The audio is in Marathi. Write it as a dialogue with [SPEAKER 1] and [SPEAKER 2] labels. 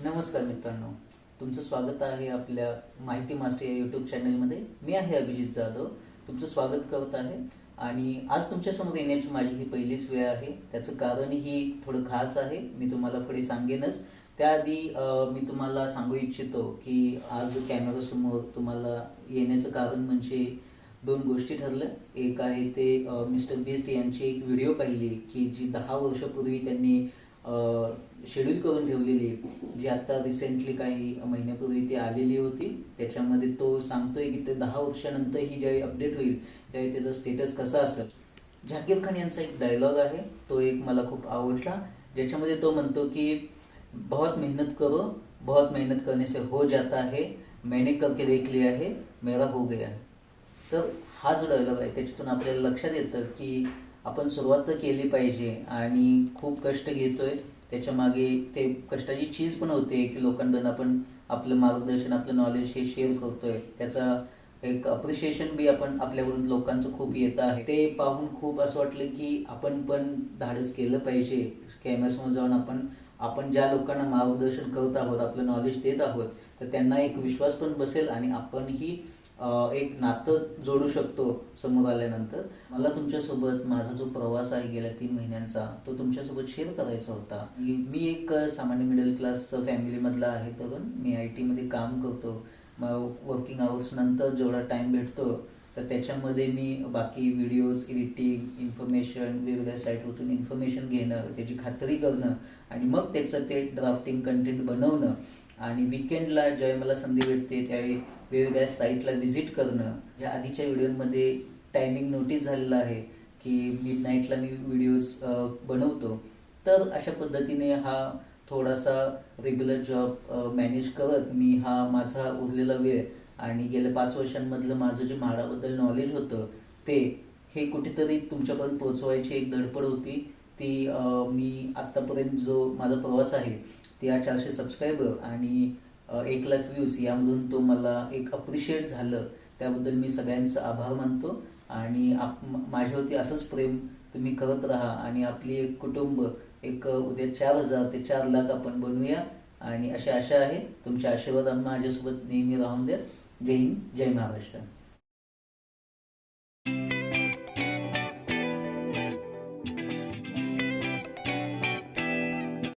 [SPEAKER 1] नमस्कार मित्रांनो, तुमचं स्वागत आहे आपल्या माहिती मास्टर या यूट्यूब चॅनलमध्ये. मी आहे अभिजित जाधव, तुमचं स्वागत करत आहे. आणि आज तुमच्यासमोर येण्याची माझी ही पहिलीच वेळ आहे. त्याचं कारणही थोडं खास आहे, मी तुम्हाला पुढे सांगेनच. त्याआधी मी तुम्हाला सांगू इच्छितो की आज कॅमेरासमोर तुम्हाला येण्याचं कारण म्हणजे दोन गोष्टी ठरल्या. एक आहे ते मिस्टर बीस्ट यांची एक व्हिडिओ पाहिली की जी 10 वर्षापूर्वी त्यांनी शेड्यूल करून ठेवलेली, जी आता रिसेंटली काही महिन्यापूर्वी ती आलेली होती. त्याच्यामध्ये तो सांगतोय की ते 10 वर्षानंतर ही ज्यावेळी अपडेट होईल त्यावेळी त्याचा स्टेटस कसा असेल. झाकीर खान यांचा एक डायलॉग आहे, तो एक मला खूप आवडला, ज्याच्यामध्ये तो म्हणतो की बहुत मेहनत करो, बहुत मेहनत करने से हो जाता है, मैंने करके देख लिया है, मेरा हो गया. तर हा जो डायलॉग आहे त्याच्यातून आपल्याला लक्षात येतं की आपण सुरुवात तर केली पाहिजे आणि खूप कष्ट घेतोय, त्याच्या मागे ते कष्टाची चीज पण होते की लोकांपर्यंत आपण आपलं मार्गदर्शन, आपलं नॉलेज हे शेअर करतोय. त्याचा एक अप्रिशिएशन बी आपण आपल्यावरून लोकांचं खूप येतं आहे. ते पाहून खूप असं वाटलं की आपण पण धाडस केलं पाहिजे. कॅमेरासमोर जाऊन आपण ज्या लोकांना मार्गदर्शन करत आहोत, आपलं नॉलेज देत आहोत, तर त्यांना एक विश्वास पण बसेल आणि आपणही एक नातं जोडू शकतो समोर आल्यानंतर. मला तुमच्यासोबत माझा जो प्रवास आहे गेल्या 3 महिन्यांचा तो तुमच्यासोबत शेअर करायचा होता. मी एक सामान्य मिडल क्लास फॅमिलीमधला आहे तरुण. मी IT मध्ये काम करतो. मग वर्किंग आवर्स नंतर जेवढा टाइम भेटतो तर त्याच्यामध्ये मी बाकी व्हिडिओज एडिटिंग, इन्फॉर्मेशन, वेगवेगळ्या साईटवरून इन्फॉर्मेशन घेणं, त्याची खात्री करणं आणि मग त्याचं ते ड्राफ्टिंग कंटेंट बनवणं आणि विकेंडला ज्यावेळी मला संधी भेटते त्यावेळी वेगवेगळ्या साईटला व्हिजिट करणं. या आधीच्या व्हिडिओमध्ये टायमिंग नोटीस झालेला आहे की मिडनाईटला मी व्हिडिओज बनवतो. तर अशा पद्धतीने हा थोडासा रेग्युलर जॉब मॅनेज करत मी हा माझा उरलेला वेळ आणि गेल्या 5 वर्षांमधलं माझं जे म्हाडाबद्दल नॉलेज होतं ते हे कुठेतरी तुमच्यापर्यंत पोहोचवायची एक धडपड होती. ती मी आत्तापर्यंत जो माझा प्रवास आहे त्या 400 सबस्क्रायबर आणि 1 लाख व्ह्यूज यामधून तो मला एक अप्रिशिएट झालं, त्याबद्दल मी सगळ्यांचा आभार मानतो. आणि माझ्यावरती असंच प्रेम तुम्ही करत राहा आणि आपली एक कुटुंब एक उद्या 4000 ते 4 लाख आपण बनवूया आणि अशी आशा आहे. तुमच्या आशीर्वाद माझ्यासोबत नेहमी राहून द्या. जय हिंद, जय महाराष्ट्र.